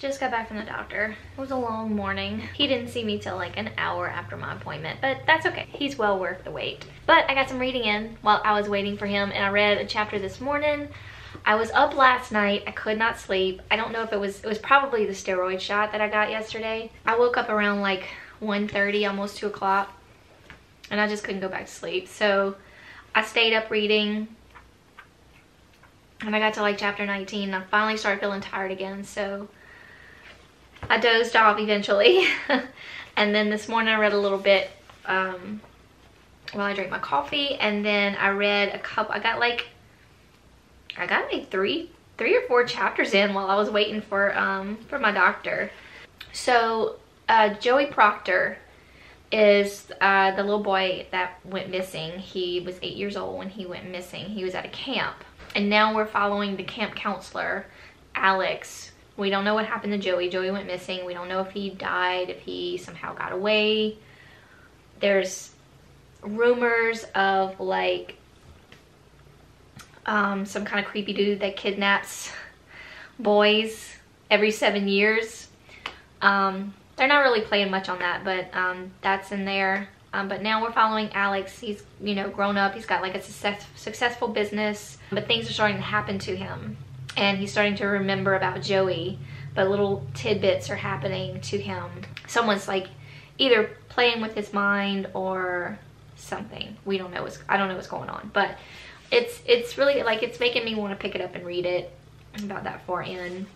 just got back from the doctor. It was a long morning. He didn't see me till like an hour after my appointment, but that's okay. He's well worth the wait. But I got some reading in while I was waiting for him, and I read a chapter this morning. I was up last night. I could not sleep. I don't know if it was probably the steroid shot that I got yesterday. I woke up around like 1:30, almost 2 o'clock, and I just couldn't go back to sleep. So I stayed up reading, and I got to like chapter 19, and I finally started feeling tired again, so I dozed off eventually. And then this morning I read a little bit while I drank my coffee, and then I read a couple. I got like three or four chapters in while I was waiting for my doctor. So Joey Proctor is the little boy that went missing. He was 8 years old when he went missing. He was at a camp, and now we're following the camp counselor, Alex. We don't know what happened to Joey. Joey went missing. We don't know if he died, if he somehow got away. There's rumors of like some kind of creepy dude that kidnaps boys every 7 years. They're not really playing much on that, but that's in there. But now we're following Alex. He's, you know, grown up. He's got like a successful business, but things are starting to happen to him. And he's starting to remember about Joey, but little tidbits are happening to him. Someone's like either playing with his mind or something. We don't know. I don't know what's going on, but it's really like, it's making me want to pick it up and read it. I'm about that far in,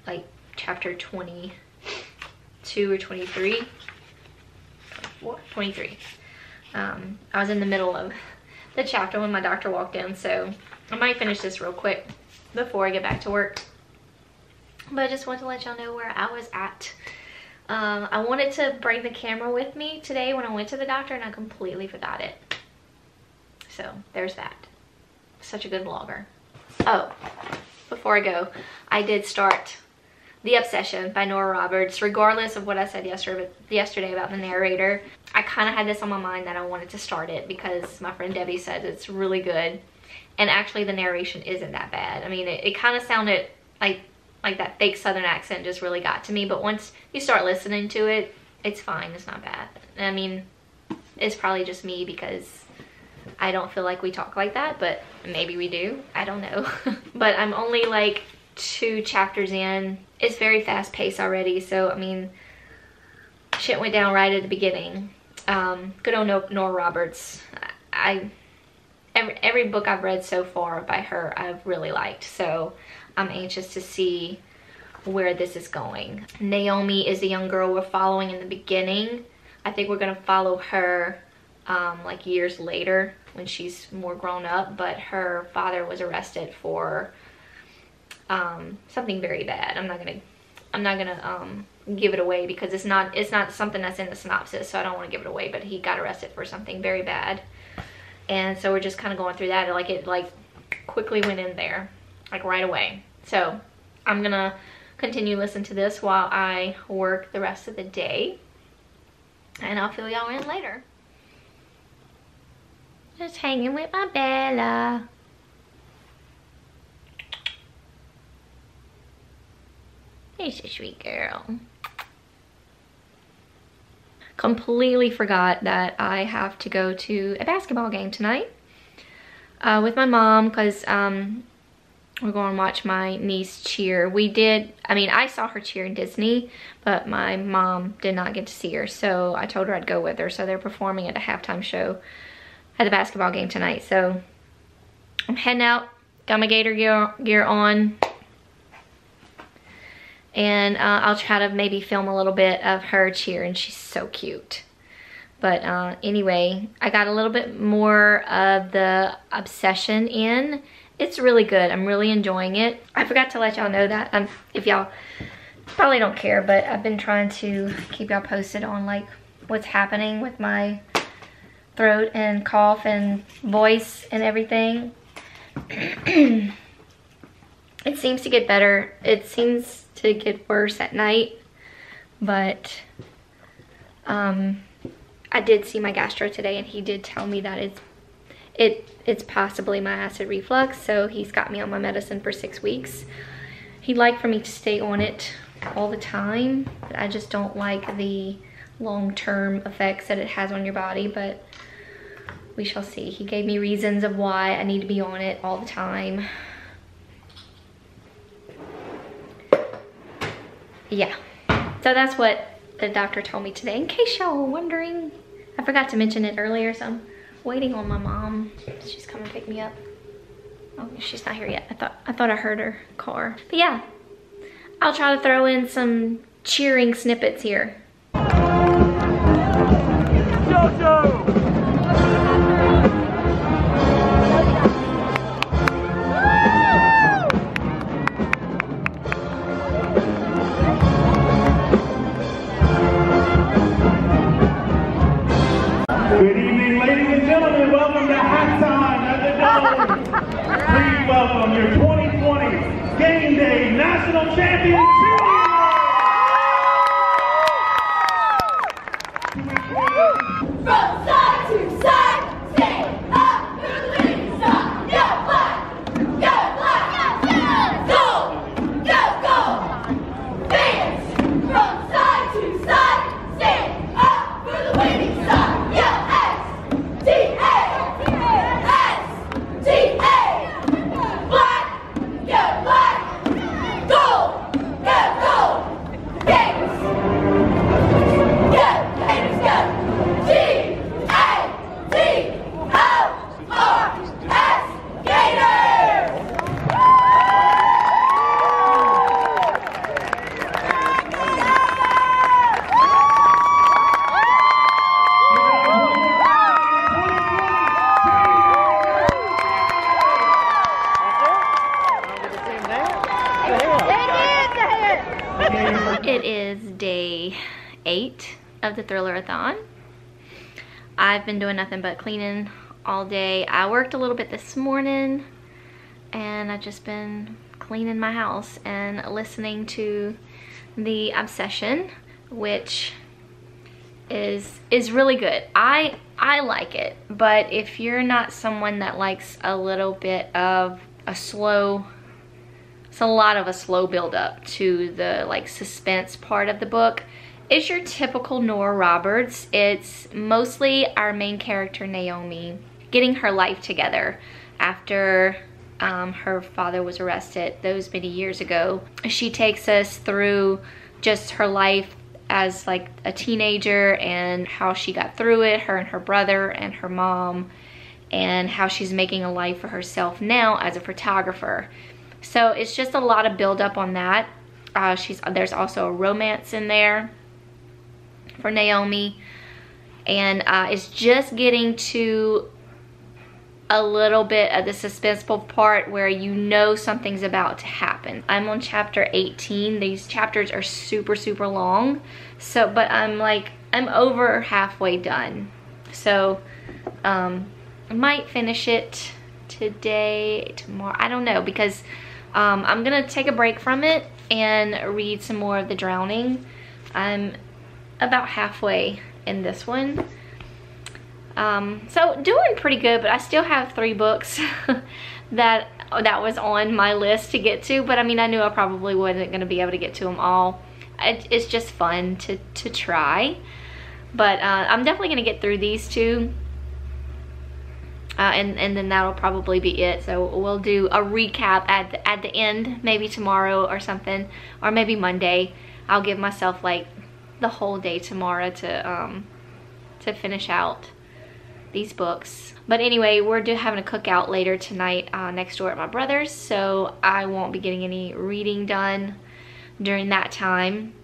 like chapter 22 or 23. What? 23. I was in the middle of the chapter when my doctor walked in, so I might finish this real quick before I get back to work. But I just want to let y'all know where I was at. I wanted to bring the camera with me today when I went to the doctor, and I completely forgot it. So there's that. Such a good vlogger. Oh, before I go, I did start The Obsession by Nora Roberts. Regardless of what I said yesterday about the narrator, I kind of had this on my mind that I wanted to start it because my friend Debbie said it's really good. And actually the narration isn't that bad. I mean, it kind of sounded like that fake Southern accent just really got to me. But once you start listening to it, it's fine. It's not bad. I mean, it's probably just me because I don't feel like we talk like that, but maybe we do. I don't know. But I'm only like 2 chapters in. It's very fast paced already. So, I mean, shit went down right at the beginning. Good old Nora Roberts. Every book I've read so far by her, I've really liked. So I'm anxious to see where this is going. Naomi is the young girl we're following in the beginning. I think we're gonna follow her like years later when she's more grown up, but her father was arrested for something very bad. I'm not gonna give it away because it's not something that's in the synopsis, so I don't want to give it away, but he got arrested for something very bad. And so we're just kind of going through that. It quickly went in there, like right away. So I'm gonna continue listening to this while I work the rest of the day, and I'll fill y'all in later. Just hanging with my Bella. She's a sweet girl. Completely forgot that I have to go to a basketball game tonight with my mom because we're going to watch my niece cheer. I saw her cheer in Disney, but my mom did not get to see her, so I told her I'd go with her. So they're performing at a halftime show at the basketball game tonight. So I'm heading out, got my Gator gear on, and I'll try to maybe film a little bit of her cheering. She's so cute. But anyway, I got a little bit more of The Obsession in. It's really good. I'm really enjoying it. I forgot to let y'all know that. If y'all probably don't care, but I've been trying to keep y'all posted on like what's happening with my throat and cough and voice and everything. It seems to get better. It seems to get worse at night, but I did see my gastro today, and he did tell me that it's possibly my acid reflux, so he's got me on my medicine for 6 weeks. He'd like for me to stay on it all the time, but I just don't like the long-term effects that it has on your body, but we shall see. He gave me reasons of why I need to be on it all the time. Yeah, so that's what the doctor told me today, in case y'all were wondering. I forgot to mention it earlier, so I'm waiting on my mom. She's coming to pick me up. Oh, she's not here yet. I thought I heard her car. But yeah, I'll try to throw in some cheering snippets here. Jojo! Good evening, ladies and gentlemen. Welcome to halftime at the Dome. Please welcome your 2020 Game Day National Champion From side to side, stand up for the winning side. Go black, go black, go, go, go. Fans, from side to side, stand up for the winning side. Yell S-T-A, S-T-A. Black, go black, gold, go gold. Gators, go, Gators, go. G-A-T-O-R-S, Gators! It is day 8 of the Thriller-a-thon. I've been doing nothing but cleaning all day. I worked a little bit this morning and I've just been cleaning my house and listening to The Obsession, which is really good. I like it, but if you're not someone that likes a little bit of a slow, it's a lot of a slow build up to the like suspense part of the book. It's your typical Nora Roberts. It's mostly our main character, Naomi, getting her life together after her father was arrested those many years ago. She takes us through just her life as like a teenager and how she got through it, her and her brother and her mom, and how she's making a life for herself now as a photographer. So it's just a lot of build up on that. There's also a romance in there for Naomi, and it's just getting to a little bit of the suspenseful part where you know something's about to happen. I'm on chapter 18. These chapters are super long, so but I'm over halfway done, so I might finish it today, tomorrow, I don't know, because I'm gonna take a break from it and read some more of The Drowning. I'm about halfway in this one, so doing pretty good, but I still have 3 books that was on my list to get to, but I mean, I knew I probably wasn't going to be able to get to them all. It's just fun to try, but I'm definitely going to get through these 2, and then that'll probably be it. So we'll do a recap at the end, maybe tomorrow or something, or maybe Monday. I'll give myself like the whole day tomorrow to finish out these books. But anyway, we're having a cookout later tonight next door at my brother's, so I won't be getting any reading done during that time.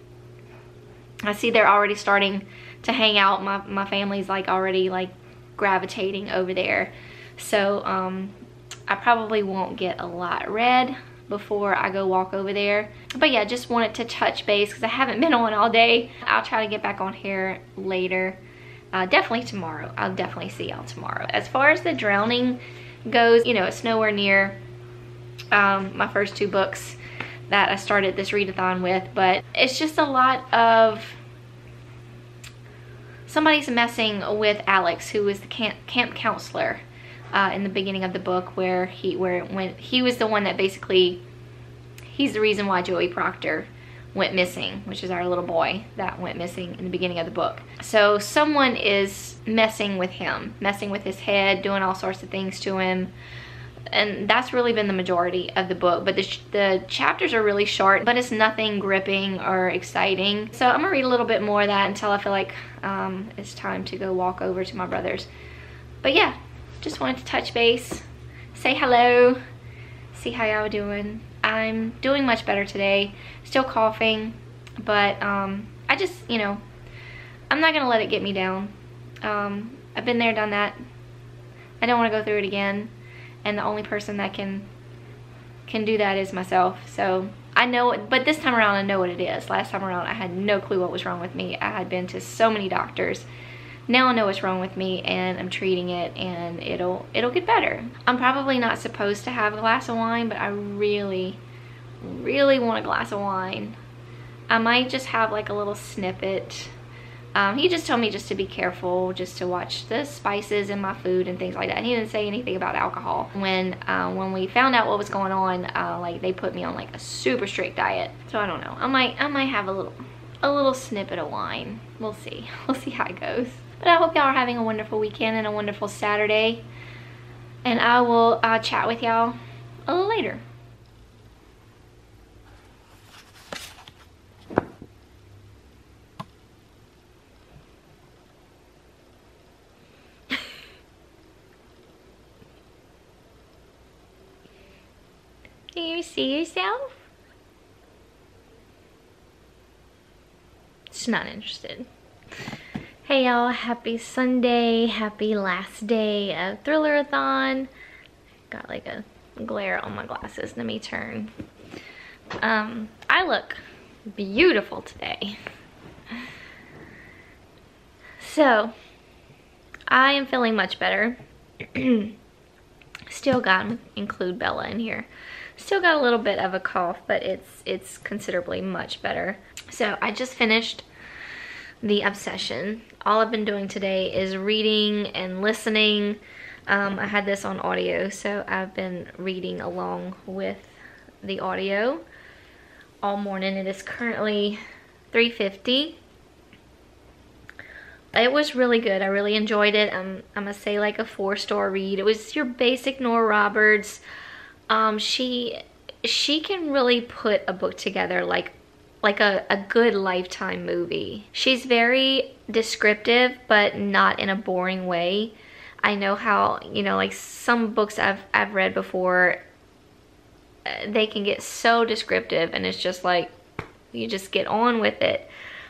I see they're already starting to hang out. My family's like already like gravitating over there, so I probably won't get a lot read before I go walk over there. But yeah, just wanted to touch base because I haven't been on all day. I'll try to get back on here later. Definitely tomorrow. I'll definitely see y'all tomorrow. As far as The Drowning goes, you know, it's nowhere near my first 2 books that I started this readathon with, but it's just a lot of somebody's messing with Alex, who was the camp counselor in the beginning of the book, when he was the one that basically, he's the reason why Joey Proctor went missing, which is our little boy that went missing in the beginning of the book. So someone is messing with him, messing with his head, doing all sorts of things to him. And that's really been the majority of the book. But the chapters are really short, but it's nothing gripping or exciting. So I'm gonna read a little bit more of that until I feel like it's time to go walk over to my brother's. But yeah, just wanted to touch base, say hello, see how y'all doing. I'm doing much better today. Still coughing, but I just, you know, I'm not gonna let it get me down. I've been there, done that. I don't want to go through it again, and the only person that can do that is myself. So I know it, but this time around I know what it is. Last time around I had no clue what was wrong with me. I had been to so many doctors. Now I know what's wrong with me, and I'm treating it, and it'll get better. I'm probably not supposed to have a glass of wine, but I really want a glass of wine. I might just have like a little snippet. He just told me just to be careful, just to watch the spices in my food and things like that. He didn't say anything about alcohol. When we found out what was going on, like they put me on like a super strict diet. So I don't know. I might have a little snippet of wine. We'll see. We'll see how it goes. But I hope y'all are having a wonderful weekend and a wonderful Saturday. And I will chat with y'all a little later. Do you see yourself? She's not interested. Hey y'all, happy Sunday, happy last day of Thriller-a-thon. Got like a glare on my glasses. Let me turn. I look beautiful today. So, I am feeling much better. Still gotta include Bella in here. Still got a little bit of a cough, but it's considerably much better. So I just finished The Obsession. All I've been doing today is reading and listening. I had this on audio, so I've been reading along with the audio all morning. It is currently 3:50. It was really good. I really enjoyed it. I'm gonna say like a 4-star read. It was your basic Nora Roberts. She can really put a book together like a good Lifetime movie. She's very descriptive, but not in a boring way. I know how, you know, like some books I've read before, they can get so descriptive and it's just like you just get on with it.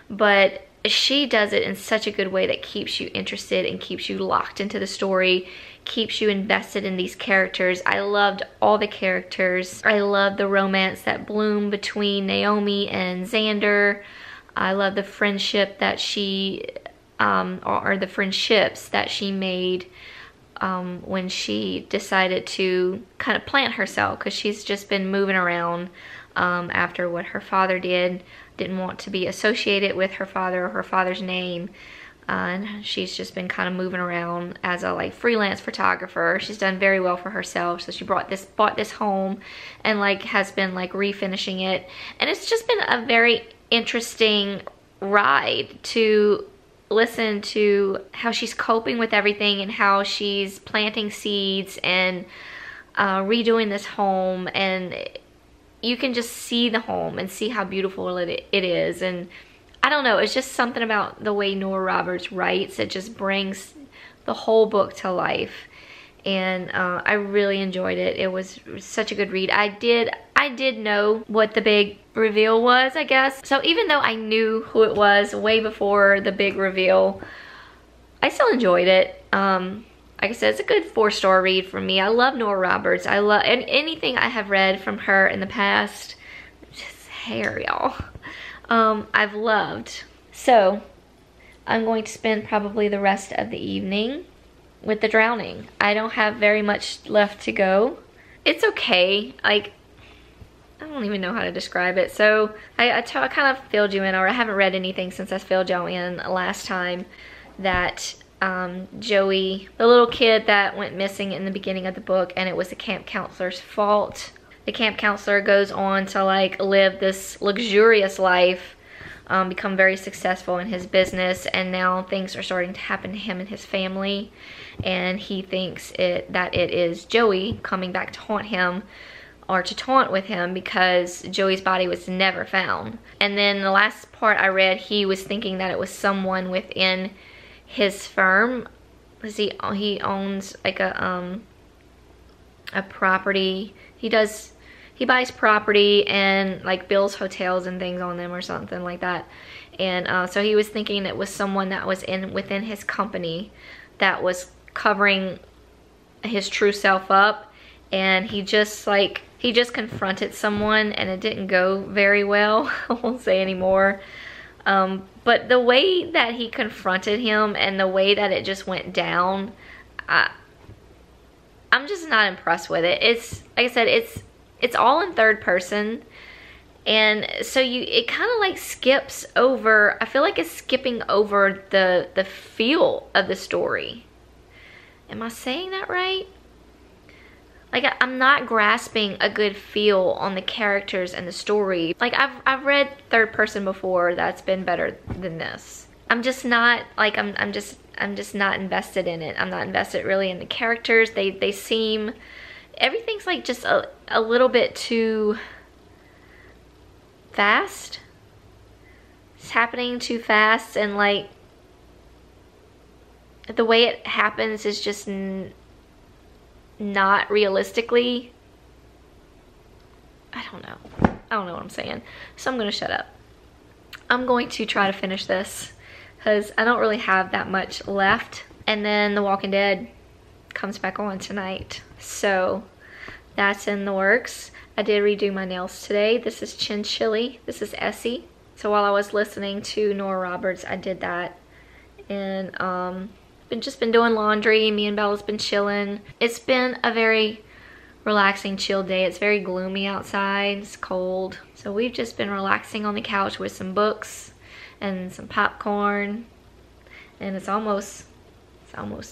But she does it in such a good way that keeps you interested and keeps you locked into the story, keeps you invested in these characters. I loved all the characters. I love the romance that bloomed between Naomi and Xander. I love the friendship that she, or the friendships that she made when she decided to kind of plant herself, because she's just been moving around after what her father did. Didn't want to be associated with her father or her father's name. And she's just been kind of moving around as a like freelance photographer. She's done very well for herself. So she bought this home and like has been like refinishing it. And it's just been a very interesting ride to listen to how she's coping with everything and how she's planting seeds and redoing this home. And you can just see the home and see how beautiful it is. And I don't know, it's just something about the way Nora Roberts writes that just brings the whole book to life. And I really enjoyed it. It was such a good read. I did know what the big reveal was, I guess. So even though I knew who it was way before the big reveal, I still enjoyed it. Like I said, it's a good 4-star read for me. I love Nora Roberts. I love anything I have read from her in the past. Just hair, y'all. I've loved. So I'm going to spend probably the rest of the evening with The Drowning. I don't have very much left to go. It's okay. Like, I don't even know how to describe it. So I kind of filled you in, or I haven't read anything since I filled y'all in last time, that Joey, the little kid that went missing in the beginning of the book, and it was the camp counselor's fault. the camp counselor goes on to like live this luxurious life, become very successful in his business, and now things are starting to happen to him and his family, and he thinks that it is Joey coming back to haunt him, or to taunt with him, because Joey's body was never found. And then the last part I read, he was thinking that it was someone within his firm, because he owns like a property. He buys property and like builds hotels and things on them or something like that. And so he was thinking it was someone that was within his company that was covering his true self up, and he just confronted someone and it didn't go very well. I won't say anymore. But the way that he confronted him and the way that it just went down, I'm just not impressed with it. It's, like I said, it's all in third person. And so it kind of like skips over, I feel like it's skipping over the feel of the story. Am I saying that right? Like, I'm not grasping a good feel on the characters and the story. Like, I've read third person before that's been better than this. I'm just not, like, I'm just not invested in it. I'm not invested really in the characters. They seem, everything's like just a little bit too fast. It's happening too fast, and like, the way it happens is just not realistically, I don't know what I'm saying, so I'm gonna shut up. I'm going to try to finish this because I don't really have that much left, and then The Walking Dead comes back on tonight, so that's in the works. I did redo my nails today. This is Chin Chili, this is Essie. So while I was listening to Nora Roberts, I did that, and just been doing laundry. Me and Bella's been chilling. It's been a very relaxing, chill day. It's very gloomy outside. It's cold. So we've just been relaxing on the couch with some books and some popcorn. And it's almost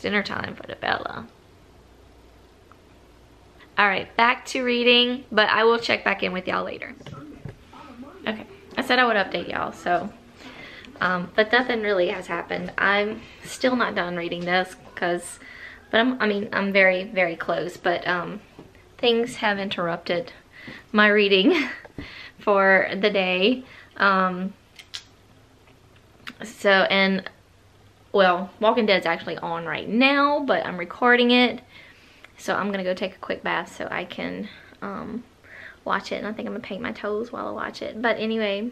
dinner time for the Bella. Alright, back to reading, but I will check back in with y'all later. Okay, I said I would update y'all, so but nothing really has happened. I'm still not done reading this, but I'm very, very close, but things have interrupted my reading for the day. Well, Walking Dead's actually on right now, but I'm recording it, so I'm gonna go take a quick bath so I can watch it, and I think I'm gonna paint my toes while I watch it. But anyway,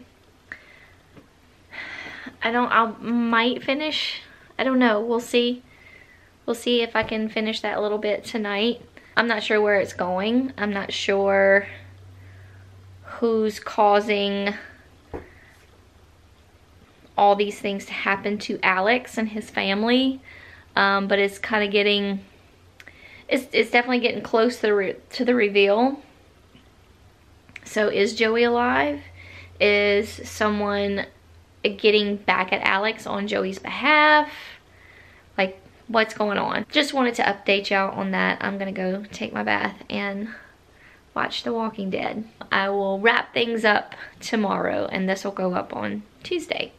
I might finish, I don't know, we'll see. We'll see if I can finish that a little bit tonight. I'm not sure where it's going. I'm not sure who's causing all these things to happen to Alex and his family. But it's kind of getting, it's definitely getting close to the reveal. So is Joey alive? Is someone getting back at Alex on Joey's behalf? Like, what's going on? Just wanted to update y'all on that. I'm gonna go take my bath and watch The Walking Dead. I will wrap things up tomorrow, and this will go up on Tuesday.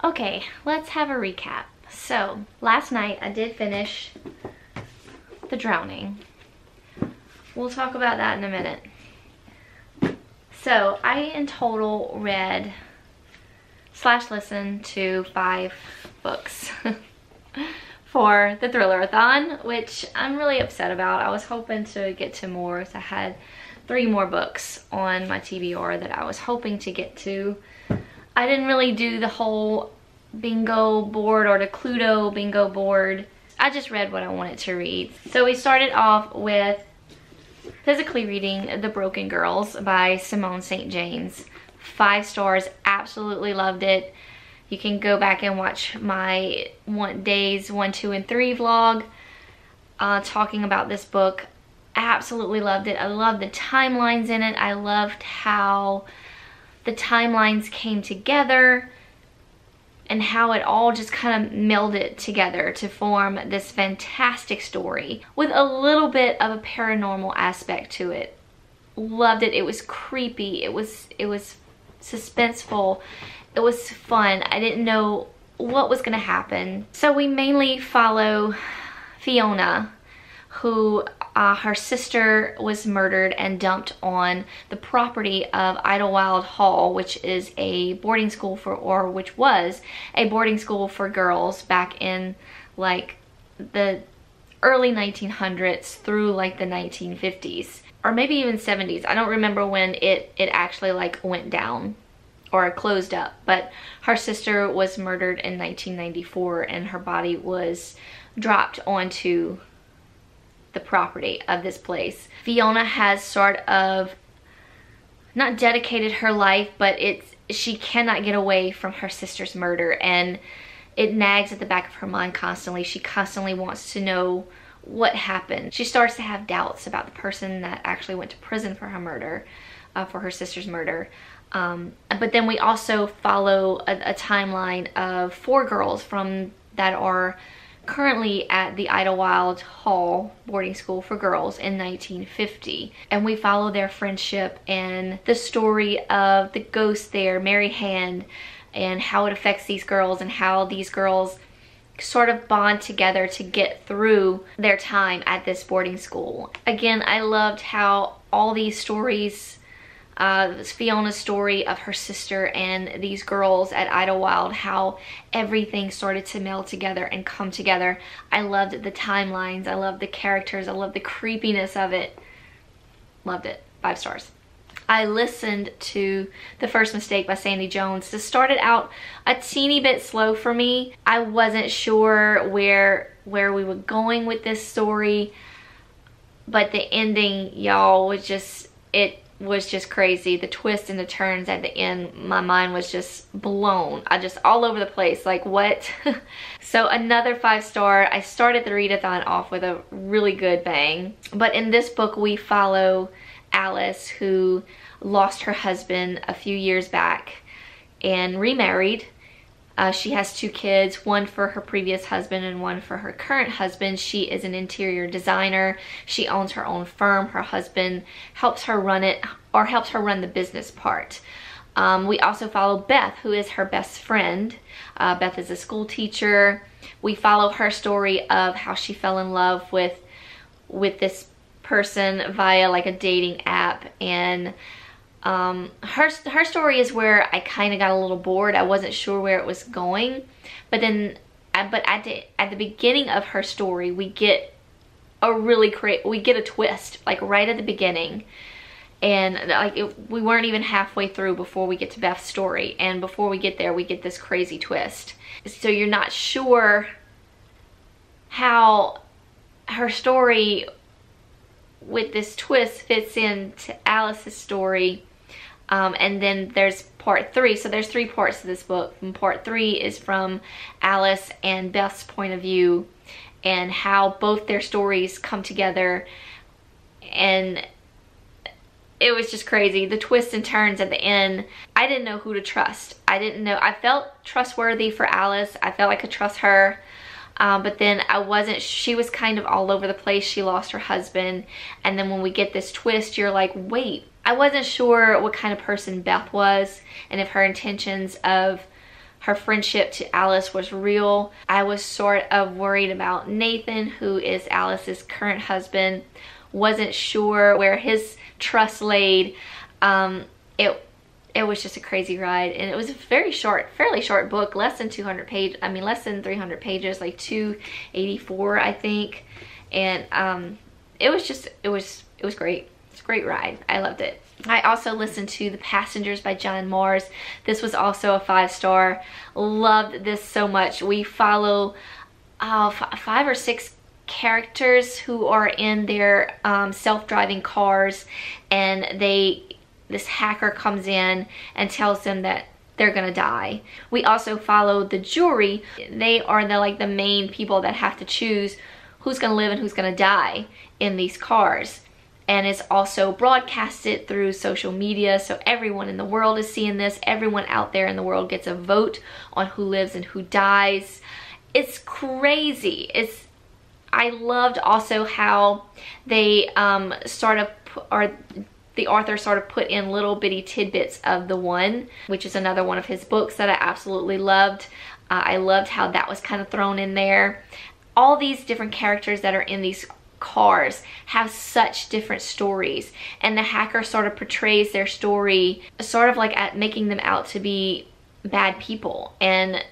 Okay, let's have a recap. So last night I did finish The Drowning. We'll talk about that in a minute. So I in total read / listened to 5 books for the Thriller-a-thon, which I'm really upset about. I was hoping to get to more, so I had 3 more books on my TBR that I was hoping to get to. I didn't really do the whole bingo board or the Cluedo bingo board. I just read what I wanted to read. So we started off with physically reading The Broken Girls by Simone St. James. 5 stars, absolutely loved it. You can go back and watch my days 1, 2, and 3 vlog talking about this book. Absolutely loved it. I loved the timelines in it. I loved how the timelines came together and how it all just kind of melded together to form this fantastic story with a little bit of a paranormal aspect to it. loved it. It was creepy. It was suspenseful. It was fun. I didn't know what was gonna happen. So we mainly follow Fiona, who her sister was murdered and dumped on the property of Idlewild Hall, which is a boarding school for, or which was a boarding school for girls back in like the early 1900s through like the 1950s, or maybe even 70s. I don't remember when it actually like went down or closed up, but her sister was murdered in 1994 and her body was dropped onto the property of this place. Fiona has sort of not dedicated her life, but she cannot get away from her sister's murder, and it nags at the back of her mind constantly. She constantly wants to know what happened. She starts to have doubts about the person that actually went to prison for her murder, for her sister's murder. But then we also follow a timeline of 4 girls that are currently at the Idlewild Hall boarding school for girls in 1950, and we follow their friendship and the story of the ghost there, Mary Hand, and how it affects these girls and how these girls sort of bond together to get through their time at this boarding school. Again, I loved how all these stories, Fiona's story of her sister and these girls at Idlewild, how everything started to meld together and come together. I loved the timelines, I loved the characters, I loved the creepiness of it. Loved it. 5 stars. I listened to The First Mistake by Sandy Jones. This started out a teeny bit slow for me. I wasn't sure where we were going with this story, but the ending, y'all, was just, it was just crazy. The twists and the turns at the end, my mind was just blown. I just all over the place, like what? So another 5 star. I started the readathon off with a really good bang, but in this book we follow Alice, who lost her husband a few years back and remarried. She has 2 kids, one for her previous husband and one for her current husband. She is an interior designer. She owns her own firm. Her husband helps her run it, or helps her run the business part. We also follow Beth, who is her best friend. Beth is a school teacher. We follow her story of how she fell in love with this person via like a dating app, and her story is where I kind of got a little bored. I wasn't sure where it was going, but at the beginning of her story we get a twist, like right at the beginning, and like we weren't even halfway through before we get to Beth's story, and before we get there we get this crazy twist. So you're not sure how her story with this twist fits into Alice's story. And then there's part 3. So there's 3 parts to this book. And part 3 is from Alice and Beth's point of view, and how both their stories come together. And it was just crazy. The twists and turns at the end. I didn't know who to trust. I felt trustworthy for Alice. I felt I could trust her. But then I wasn't. She was kind of all over the place. She lost her husband, and then when we get this twist, you're like, wait. I wasn't sure what kind of person Beth was, and if her intentions of her friendship to Alice was real. I was sort of worried about Nathan, who is Alice's current husband. Wasn't sure where his trust laid. It was just a crazy ride, and it was a very short, fairly short book, less than 200 pages. I mean, less than 300 pages, like 284, I think. And it was great. It's a great ride. I loved it. I also listened to The Passengers by John Mars. This was also a 5 star. Loved this so much. We follow 5 or 6 characters who are in their self-driving cars, and this hacker comes in and tells them that they're gonna die. We also follow the jury. They are the main people that have to choose who's gonna live and who's gonna die in these cars. And it's also broadcasted through social media, so everyone in the world is seeing this. Everyone out there in the world gets a vote on who lives and who dies. It's crazy. I loved also how they sort of are the author sort of put in little bitty tidbits of The One, which is another one of his books that I absolutely loved. I loved how that was kind of thrown in there. All these different characters that are in these cars have such different stories, and the hacker sort of portrays their story sort of like at making them out to be bad people. And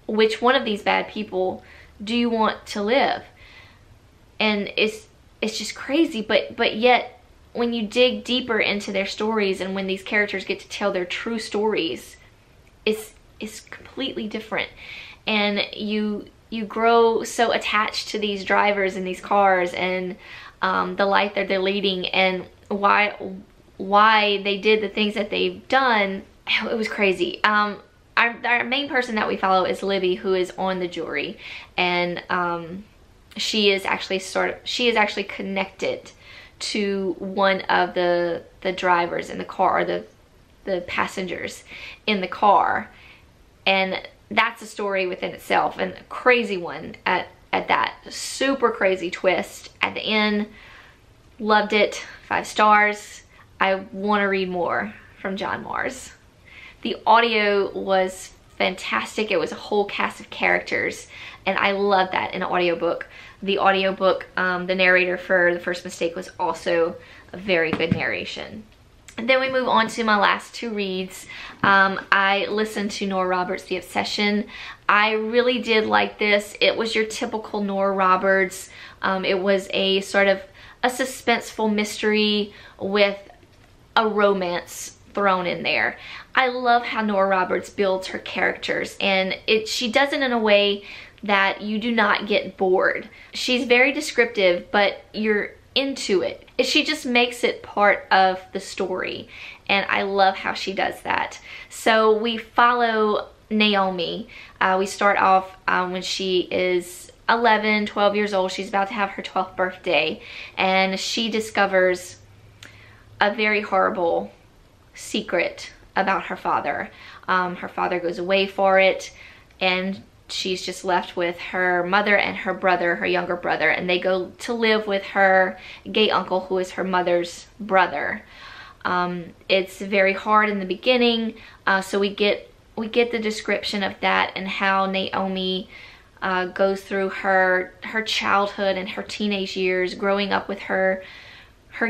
which one of these bad people do you want to live? And it's just crazy, but yet when you dig deeper into their stories and when these characters get to tell their true stories, it's completely different. And you grow so attached to these drivers in these cars and the life that they're leading and why they did the things that they've done. It was crazy. Our main person that we follow is Libby, who is on the jury, and she is actually connected to one of the drivers in the car, or the passengers in the car, and that's a story within itself, and a crazy one at that. Super crazy twist at the end. Loved it. 5 stars. I want to read more from John Marrs. The audio was fantastic. It was a whole cast of characters, and I love that in an audiobook. The audiobook, the narrator for The First Mistake was also a very good narration. And then we move on to my last 2 reads. I listened to Nora Roberts' The Obsession. I really did like this. It was your typical Nora Roberts. It was a sort of a suspenseful mystery with a romance thrown in there. I love how Nora Roberts builds her characters, and she does it in a way that you do not get bored. She's very descriptive, but you're into it. She just makes it part of the story, and I love how she does that. So we follow Naomi. We start off when she is 11, 12 years old. She's about to have her 12th birthday, and she discovers a very horrible secret about her father. Her father goes away for it, and she's just left with her mother and her brother, her younger brother, and they go to live with her gay uncle, who is her mother's brother. It's very hard in the beginning, so we get the description of that and how Naomi goes through her childhood and her teenage years growing up with her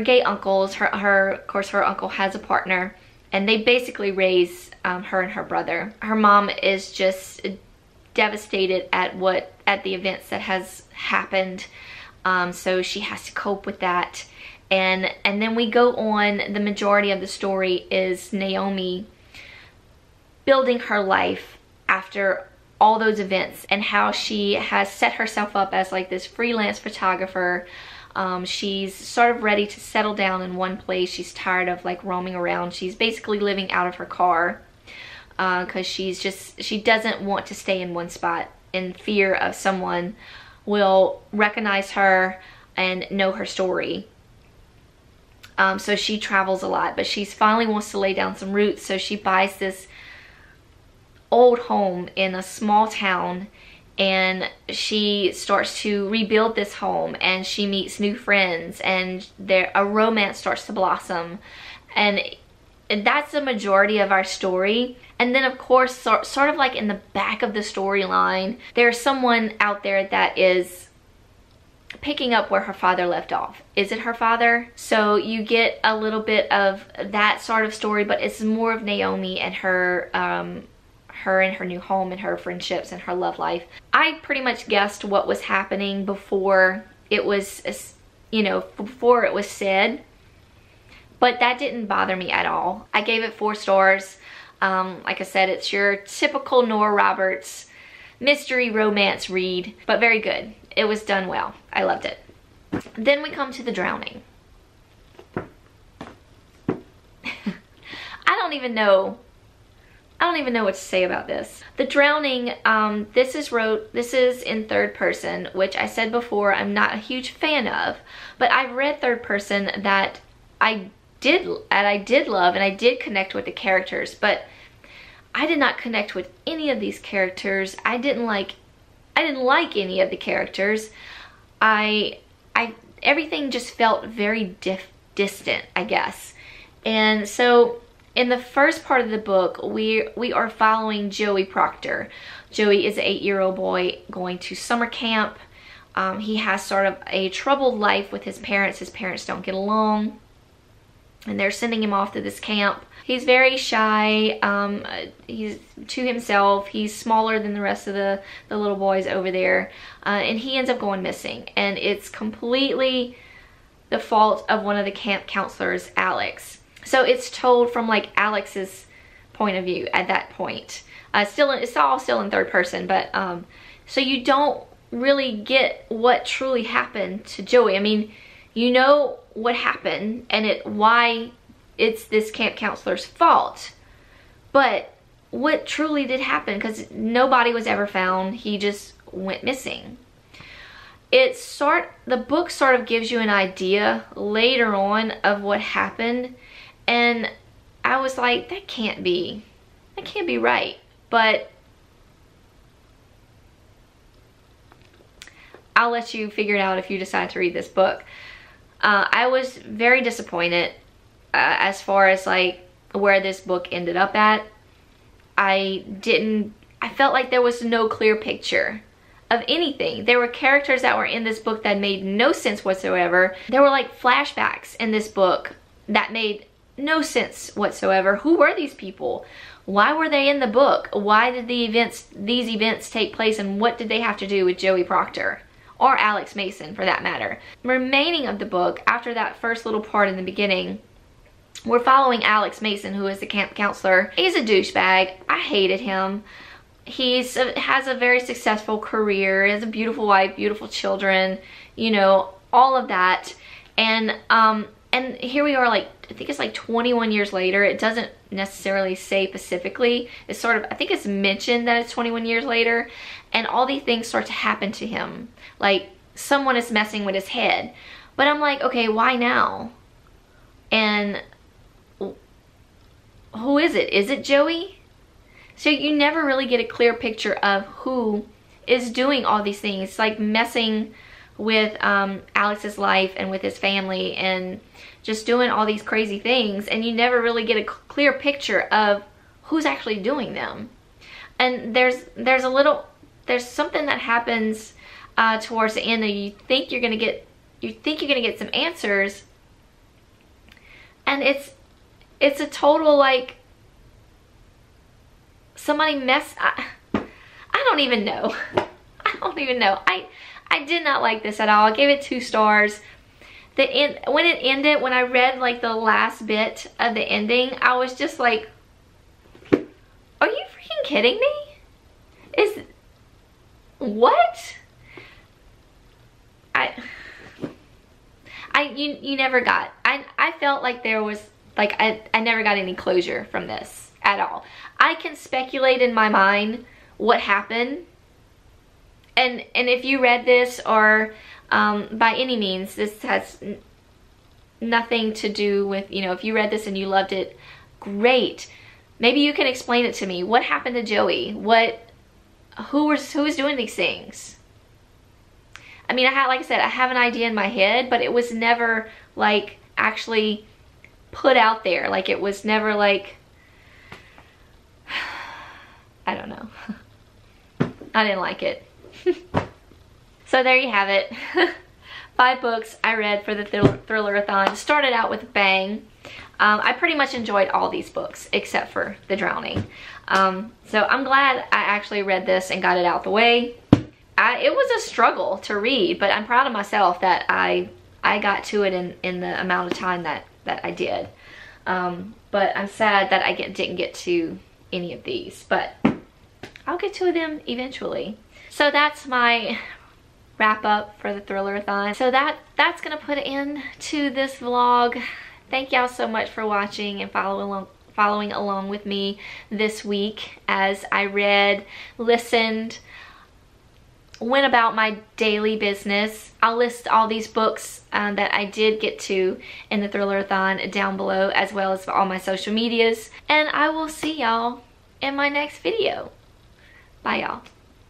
gay uncles. Of course, her uncle has a partner, and they basically raise her and her brother. Her mom is just devastated at the events that has happened, so she has to cope with that. And then we go on. The majority of the story is Naomi building her life after all those events, and how she has set herself up as like this freelance photographer. She's sort of ready to settle down in one place. She's tired of like roaming around. She's basically living out of her car because she doesn't want to stay in one spot in fear of someone will recognize her and know her story. So she travels a lot, but she finally wants to lay down some roots, so she buys this old home in a small town, and she starts to rebuild this home, and she meets new friends, and a romance starts to blossom, and that's the majority of our story. And then of course, sort of like in the back of the storyline, there's someone out there that is picking up where her father left off. Is it her father? So you get a little bit of that sort of story, but it's more of Naomi and her and her new home and her friendships and her love life. I pretty much guessed what was happening before it was, before it was said, but that didn't bother me at all. I gave it 4 stars. Like I said, it's your typical Nora Roberts mystery romance read, but very good. It was done well. I loved it. Then we come to The Drowning. I don't even know what to say about this. The Drowning, this is in third person, which I said before I'm not a huge fan of, but I've read third person that I did love, and I did connect with the characters, but I did not connect with any of these characters. I didn't like any of the characters. Everything just felt very distant, I guess. And so in the first part of the book, we are following Joey Proctor. Joey is an 8-year-old boy going to summer camp. He has sort of a troubled life with his parents. His parents don't get along, and they're sending him off to this camp. He's very shy. He's to himself. He's smaller than the rest of the little boys over there, and he ends up going missing. And it's completely the fault of one of the camp counselors, Alex. So it's told from like Alex's point of view at that point. It's all still in third person, but so you don't really get what truly happened to Joey. I mean, you know what happened and why it's this camp counselor's fault, but what truly did happen, because nobody was ever found. He just went missing. The book sort of gives you an idea later on of what happened, and I was like, that can't be right. But I'll let you figure it out if you decide to read this book. I was very disappointed as far as like where this book ended up at. I felt like there was no clear picture of anything. There were characters that were in this book that made no sense whatsoever. There were like flashbacks in this book that made no sense whatsoever. Who were these people? Why were they in the book? Why did these events take place, and what did they have to do with Joey Proctor? Or Alex Mason, for that matter. Remaining of the book, after that first little part in the beginning, we're following Alex Mason, who is the camp counselor. He's a douchebag. I hated him. He has a very successful career, has a beautiful wife, beautiful children, you know, all of that. And here we are, like, I think it's like 21 years later. It doesn't necessarily say specifically. It's sort of, I think it's mentioned that it's 21 years later, and all these things start to happen to him. Like, someone is messing with his head. But I'm like, okay, why now? And who is it? Is it Joey? So you never really get a clear picture of who is doing all these things, like messing with Alex's life and with his family and just doing all these crazy things, and you never really get a clear picture of who's actually doing them. And there's something that happens towards the end that you think you're gonna get some answers, and it's a total, like, somebody I don't even know. I don't even know. I did not like this at all. I gave it 2 stars. When it ended, when I read like the last bit of the ending, I was just like, are you freaking kidding me? What? You never got, I felt like there was, like, I never got any closure from this at all. I can speculate in my mind what happened, and if you read this, or by any means, this has nothing to do with, you know, if you read this and you loved it, great. Maybe you can explain it to me. What happened to Joey? Who was doing these things? I mean, like I said, I have an idea in my head, but it was never, like, actually put out there. Like, it was never, like, I don't know. I didn't like it. So there you have it. 5 books I read for the Thriller-a-thon. Started out with a bang. I pretty much enjoyed all these books except for The Drowning. So I'm glad I actually read this and got it out the way. It was a struggle to read, but I'm proud of myself that I got to it in the amount of time that I did. But I'm sad that I didn't get to any of these, but I'll get to them eventually. So that's my wrap up for the Thriller-a-thon. So that's gonna put an end to this vlog. Thank y'all so much for watching and following along with me this week as I read, listened, went about my daily business. I'll list all these books that I did get to in the Thriller-a-thon down below, as well as all my social medias. And I will see y'all in my next video. Bye, y'all.